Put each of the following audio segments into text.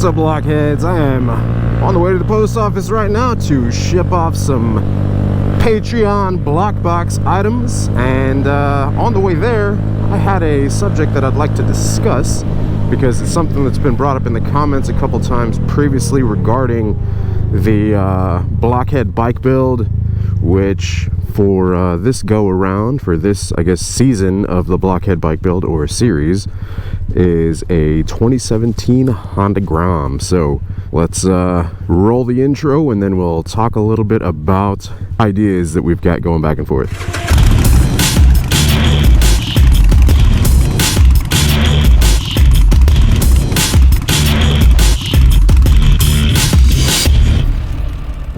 up, Blockheads? I am on the way to the post office right now to ship off some Patreon block box items, and on the way there I had a subject that I'd like to discuss because it's something that's been brought up in the comments a couple times previously regarding the Blockhead Bike Build, which for this go around, for this I guess season of the Blockhead Bike Build or series, is a 2017 Honda Grom. So let's roll the intro and then we'll talk a little bit about ideas that we've got going back and forth.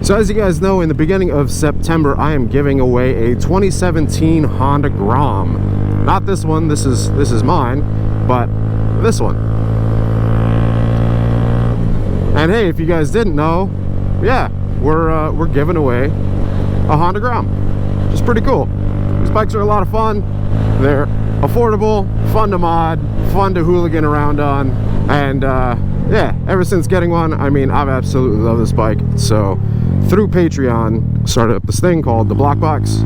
So as you guys know, in the beginning of September, I am giving away a 2017 Honda Grom. Not this one, this is mine, but this one. And hey, if you guys didn't know, yeah, we're giving away a Honda Grom. Which is pretty cool. These bikes are a lot of fun. They're affordable, fun to mod, fun to hooligan around on, and yeah, ever since getting one, I mean, I've absolutely loved this bike. So through Patreon, started up this thing called the Block Box,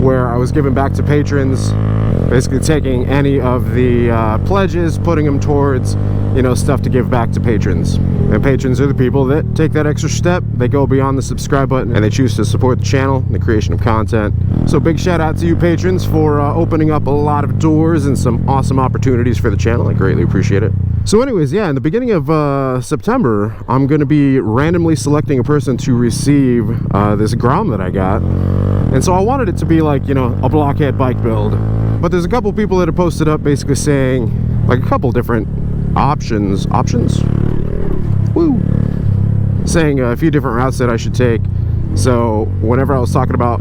where I was giving back to patrons, basically taking any of the pledges, putting them towards, you know, stuff to give back to patrons. And patrons are the people that take that extra step. They go beyond the subscribe button and they choose to support the channel and the creation of content. So big shout out to you patrons for opening up a lot of doors and some awesome opportunities for the channel. I greatly appreciate it. So anyways, yeah, in the beginning of September, I'm going to be randomly selecting a person to receive this Grom that I got. And so I wanted it to be like, you know, a Blockhead Bike Build. But there's a couple people that have posted up basically saying, like, a couple different options? Woo! Saying a few different routes that I should take. So whenever I was talking about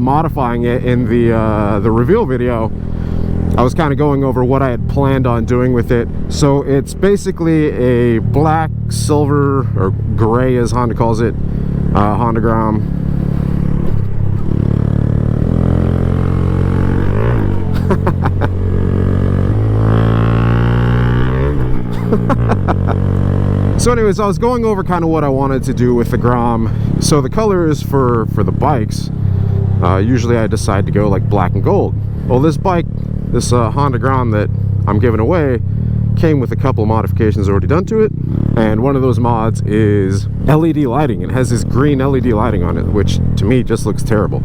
modifying it in the reveal video, I was kind of going over what I had planned on doing with it. So it's basically a black, silver, or gray as Honda calls it, Honda Grom. So anyways, I was going over kind of what I wanted to do with the Grom. So the colors for the bikes, usually I decide to go like black and gold. Well, this bike, this Honda Grom that I'm giving away, came with a couple of modifications already done to it, and one of those mods is LED lighting. It has this green LED lighting on it, which to me just looks terrible.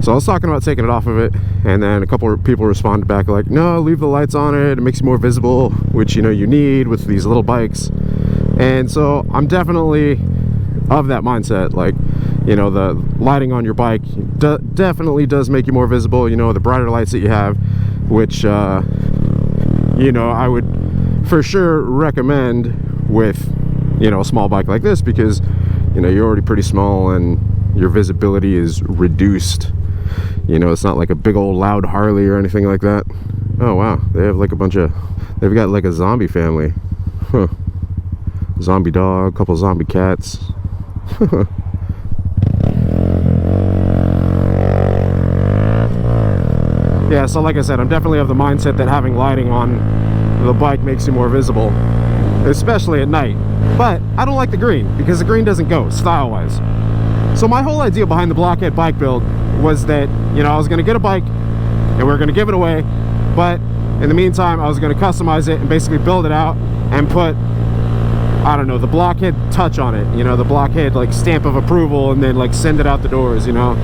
So I was talking about taking it off of it, and then a couple of people responded back like, no, leave the lights on it makes you more visible, which, you know, you need with these little bikes. And so I'm definitely of that mindset. Like, you know, the lighting on your bike definitely does make you more visible, you know, the brighter lights that you have, which you know, I would for sure recommend with, you know, a small bike like this, because, you know, you're already pretty small and your visibility is reduced. You know, it's not like a big old loud Harley or anything like that. Oh wow, they have like they've got like a zombie family. Huh. Zombie dog, couple zombie cats. Yeah, so like I said, I'm definitely of the mindset that having lighting on the bike makes you more visible, especially at night. But I don't like the green, because the green doesn't go style-wise. So my whole idea behind the Blockhead Bike Build was that, you know, I was going to get a bike and we were going to give it away, but in the meantime I was going to customize it and basically build it out and put, I don't know, the Blockhead touch on it, you know, the Blockhead like stamp of approval, and then like send it out the doors, you know,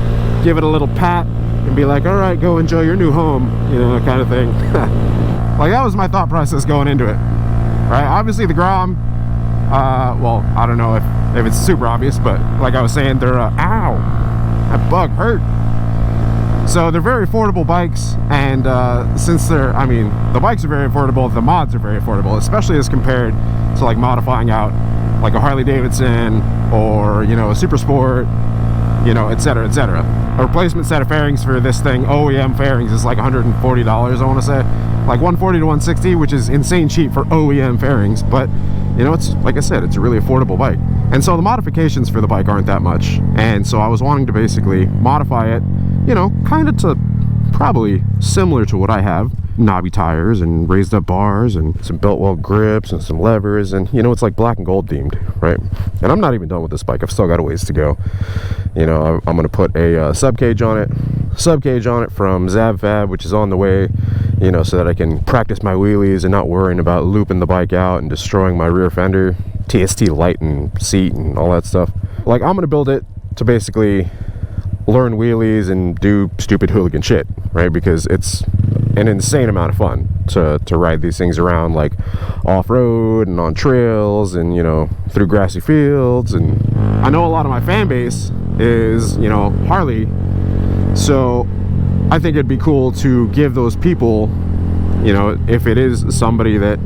give it a little pat and be like, all right, go enjoy your new home, you know, kind of thing. Like, that was my thought process going into it, right? Obviously the Grom, well, I don't know if it's super obvious, but like I was saying, they're ow, that bug hurt. So they're very affordable bikes, and since they're, I mean, the bikes are very affordable, the mods are very affordable, especially as compared to like modifying out like a Harley Davidson or, you know, a Super Sport, you know, etc., etc. A replacement set of fairings for this thing, OEM fairings, is like $140, I want to say, like $140 to $160, which is insane cheap for OEM fairings. But, you know, it's, like I said, it's a really affordable bike. And so the modifications for the bike aren't that much, and so I was wanting to basically modify it, you know, kind of to probably similar to what I have. knobby tires and raised up bars and some belt weld grips and some levers, and you know, it's like black and gold themed, right? And I'm not even done with this bike. I've still got a ways to go. You know, I'm going to put a sub cage on it from Zab Fab, which is on the way, you know, so that I can practice my wheelies and not worrying about looping the bike out and destroying my rear fender, TST light and seat and all that stuff. Like, I'm going to build it to basically learn wheelies and do stupid hooligan shit, right? Because it's an insane amount of fun to ride these things around, like off-road and on trails and, you know, through grassy fields. And I know a lot of my fan base is, you know, Harley, so I think it'd be cool to give those people, you know, if it is somebody that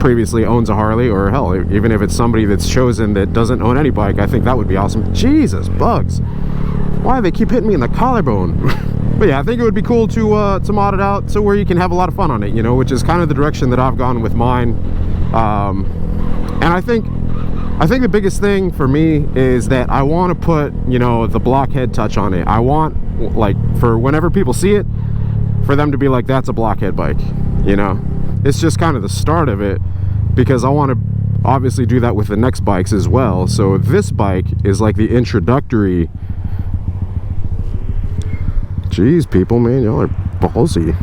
previously owns a Harley, or hell, even if it's somebody that's chosen that doesn't own any bike, I think that would be awesome. Jesus, bugs. Why do they keep hitting me in the collarbone? But yeah, I think it would be cool to mod it out to where you can have a lot of fun on it, you know, which is kind of the direction that I've gone with mine. And I think the biggest thing for me is that I want to put, you know, the Blockhead touch on it. I want, like, for whenever people see it, for them to be like, that's a Blockhead bike, you know. It's just kind of the start of it, because I want to obviously do that with the next bikes as well. So this bike is like the introductory. Jeez, people, man, y'all are ballsy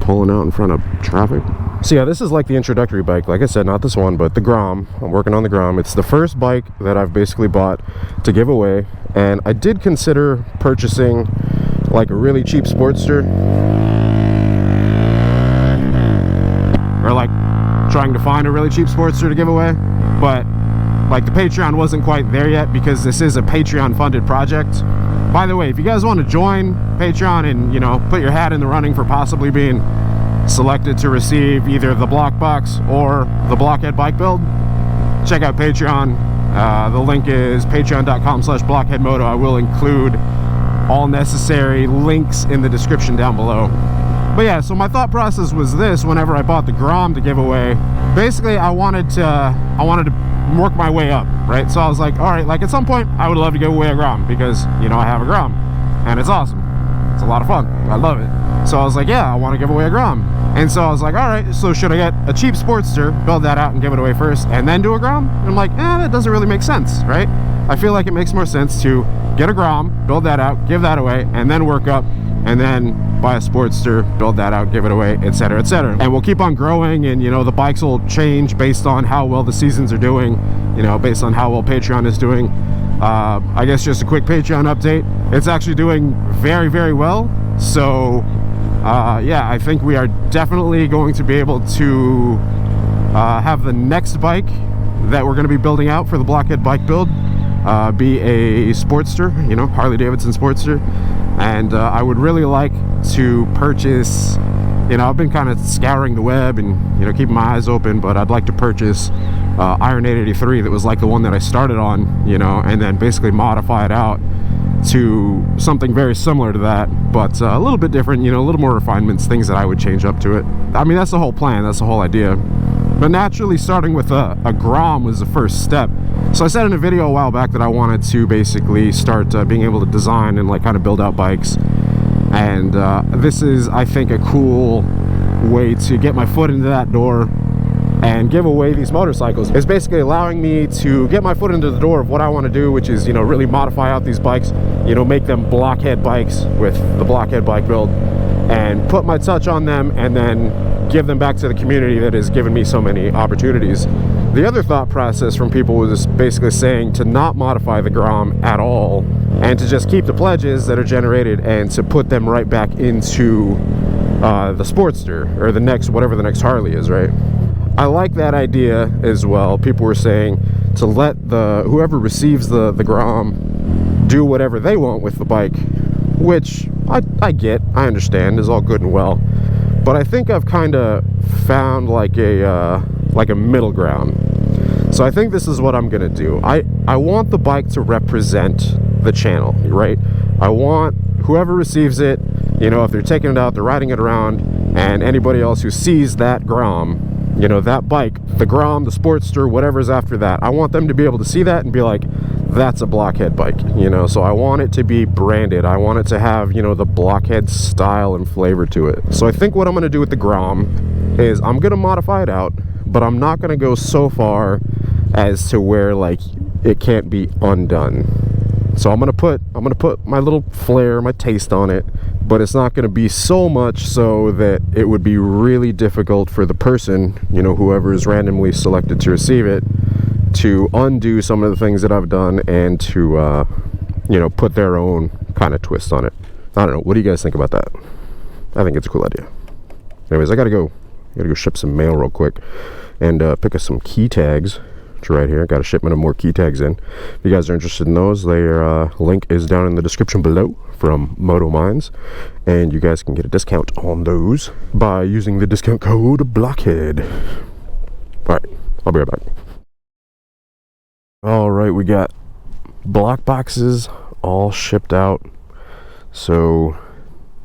pulling out in front of traffic. So yeah, this is like the introductory bike. Like I said, not this one, but the Grom. I'm working on the Grom. It's the first bike that I've basically bought to give away, and I did consider purchasing like a really cheap Sportster, or like trying to find a really cheap Sportster to give away, but like the Patreon wasn't quite there yet, because this is a Patreon funded project. By the way, if you guys want to join Patreon and, you know, put your hat in the running for possibly being selected to receive either the Block Box or the Blockhead Bike Build, check out Patreon. The link is patreon.com/Blockhead Moto. I will include all necessary links in the description down below. But yeah, so my thought process was this: whenever I bought the Grom to give away, basically I wanted to work my way up, right? So I was like, all right, like at some point I would love to give away a Grom, because, you know, I have a Grom and it's awesome. It's a lot of fun. I love it. So I was like, yeah, I want to give away a Grom. And so I was like, all right, so should I get a cheap Sportster, build that out and give it away first, and then do a Grom? And I'm like, that doesn't really make sense, right? I feel like it makes more sense to get a Grom, build that out, give that away, and then work up, and then buy a Sportster, build that out, give it away, etc., etc. And we'll keep on growing, and, you know, the bikes will change based on how well the seasons are doing, you know, based on how well Patreon is doing. I guess just a quick Patreon update. It's actually doing very, very well. So yeah, I think we are definitely going to be able to have the next bike that we're going to be building out for the Blockhead Bike Build be a Sportster, you know, Harley Davidson Sportster. And I would really like to purchase, you know, I've been kind of scouring the web and, you know, keeping my eyes open, but I'd like to purchase Iron 883 that was like the one that I started on, you know, and then basically modify it out to something very similar to that, but a little bit different, you know, a little more refinements, things that I would change up to it. I mean, that's the whole plan, that's the whole idea. But naturally, starting with a Grom was the first step. So I said in a video a while back that I wanted to basically start being able to design and like kind of build out bikes. And this is, I think, a cool way to get my foot into that door and give away these motorcycles. It's basically allowing me to get my foot into the door of what I want to do, which is, you know, really modify out these bikes, you know, make them Blockhead bikes with the Blockhead Bike Build, and put my touch on them, and then give them back to the community that has given me so many opportunities. The other thought process from people was basically saying to not modify the Grom at all, and to just keep the pledges that are generated and to put them right back into the Sportster, or the next, whatever the next Harley is, right? I like that idea as well. People were saying to let whoever receives the Grom do whatever they want with the bike, which I get, I understand, is all good and well. But I think I've kind of found like a middle ground. So I think this is what I'm gonna do. I want the bike to represent the channel, right? I want whoever receives it, you know, if they're taking it out, they're riding it around, and anybody else who sees that Grom you know, that bike, the Grom, the Sportster, whatever's after that, I want them to be able to see that and be like, that's a Blockhead bike, you know. So I want it to be branded. I want it to have, you know, the Blockhead style and flavor to it. So I think what I'm going to do with the Grom is I'm going to modify it out, but I'm not going to go so far as to where like it can't be undone. So I'm gonna put my little flair, my taste on it, but it's not gonna be so much so that it would be really difficult for the person, you know, whoever is randomly selected to receive it, to undo some of the things that I've done and to you know, put their own kind of twist on it. I don't know, what do you guys think about that? I think it's a cool idea. Anyways, I gotta go ship some mail real quick and pick up some key tags. Right here, got a shipment of more key tags in. If you guys are interested in those, their link is down in the description below from Moto Mines, and you guys can get a discount on those by using the discount code Blockhead. Alright, I'll be right back. Alright, we got block boxes all shipped out. So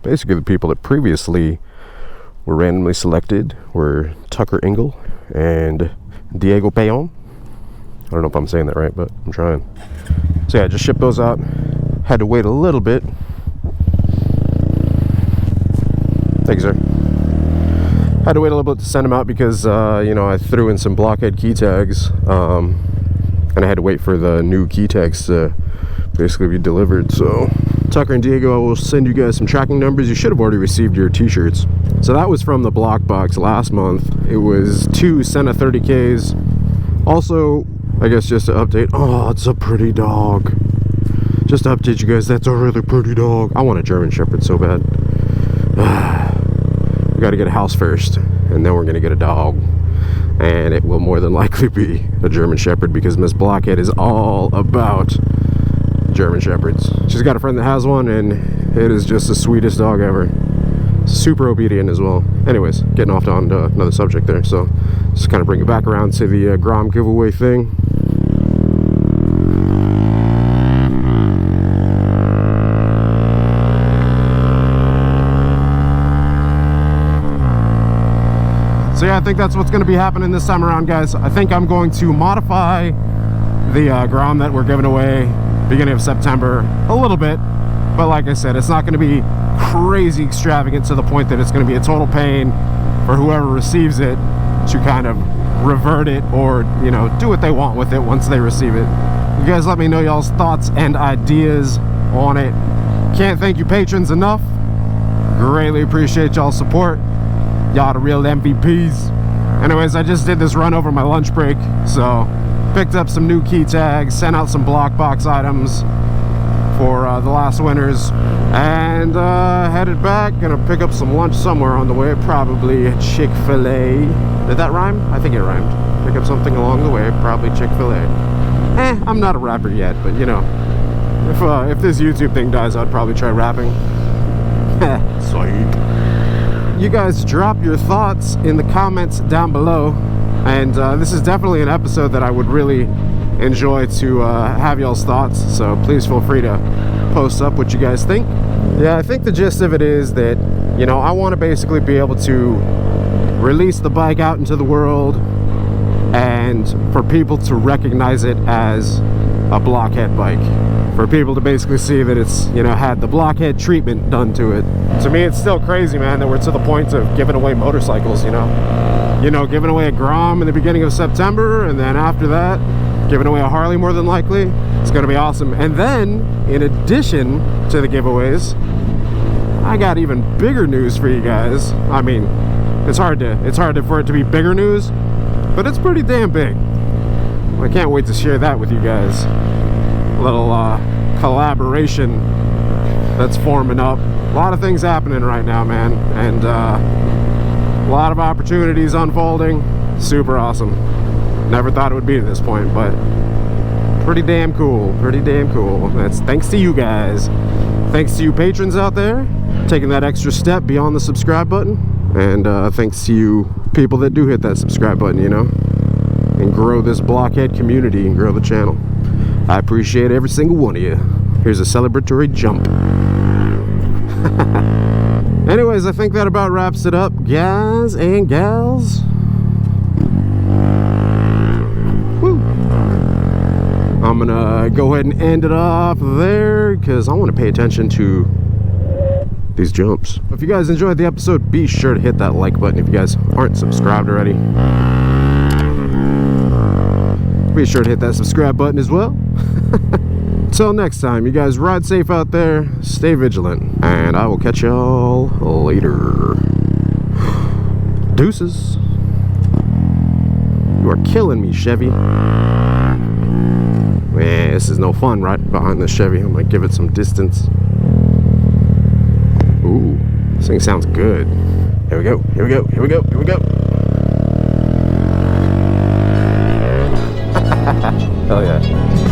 basically the people that previously were randomly selected were Tucker Engel and Diego Payon. I don't know if I'm saying that right, but I'm trying. So yeah, I just shipped those out. Had to wait a little bit. Thank you, sir. Had to wait a little bit to send them out because, you know, I threw in some Blockhead key tags. And I had to wait for the new key tags to basically be delivered. So Tucker and Diego, I will send you guys some tracking numbers. You should have already received your t-shirts. So that was from the block box last month. It was 2 Senna 30Ks. Also, I guess just to update, oh, it's a pretty dog. Just to update you guys, that's a really pretty dog. I want a German Shepherd so bad. We gotta get a house first, and then we're gonna get a dog. And it will more than likely be a German Shepherd because Miss Blockhead is all about German Shepherds. She's got a friend that has one, and it is just the sweetest dog ever. Super obedient as well. Anyways, getting off on another subject there, so just kind of bring it back around to the Grom giveaway thing. So yeah, I think that's what's going to be happening this time around, guys. I think I'm going to modify the Grom that we're giving away beginning of September a little bit, but like I said, it's not going to be crazy extravagant to the point that it's going to be a total pain for whoever receives it to kind of revert it or, you know, do what they want with it once they receive it. You guys let me know y'all's thoughts and ideas on it. Can't thank you patrons enough. Greatly appreciate y'all's support. Y'all the real MVPs. Anyways, I just did this run over my lunch break, so picked up some new key tags, sent out some block box items for the last winners, and headed back. Gonna pick up some lunch somewhere on the way, probably Chick-fil-A. Did that rhyme? I think it rhymed. Pick up something along the way, probably Chick-fil-A. I'm not a rapper yet, but you know, if this YouTube thing dies, I'd probably try rapping. Psych. You guys drop your thoughts in the comments down below, and this is definitely an episode that I would really enjoy to have y'all's thoughts, so please feel free to post up what you guys think. Yeah, I think the gist of it is that, you know, I want to basically be able to release the bike out into the world and for people to recognize it as a Blockhead bike, for people to basically see that it's, you know, had the Blockhead treatment done to it. To me, it's still crazy, man, that we're to the point of giving away motorcycles, you know, giving away a Grom in the beginning of September, and then after that giving away a Harley more than likely. It's gonna be awesome. And then in addition to the giveaways, I got even bigger news for you guys. I mean, it's hard for it to be bigger news, but it's pretty damn big. I can't wait to share that with you guys. A little collaboration that's forming up. A lot of things happening right now, man, and a lot of opportunities unfolding. Super awesome. Never thought it would be to this point, but pretty damn cool. That's thanks to you guys. Thanks to you patrons out there taking that extra step beyond the subscribe button, and thanks to you people that do hit that subscribe button, you know, and grow this Blockhead community and grow the channel. I appreciate every single one of you. Here's a celebratory jump. Anyways, I think that about wraps it up, guys and gals. I'm gonna go ahead and end it off there because I want to pay attention to these jumps. If you guys enjoyed the episode, be sure to hit that like button. If you guys aren't subscribed already, be sure to hit that subscribe button as well. Until next time, you guys ride safe out there, stay vigilant, and I will catch y'all later. Deuces. You are killing me, Chevy. Man, this is no fun right behind this Chevy. I'm gonna give it some distance. Ooh, this thing sounds good. Here we go, here we go, here we go, here we go. Hell yeah.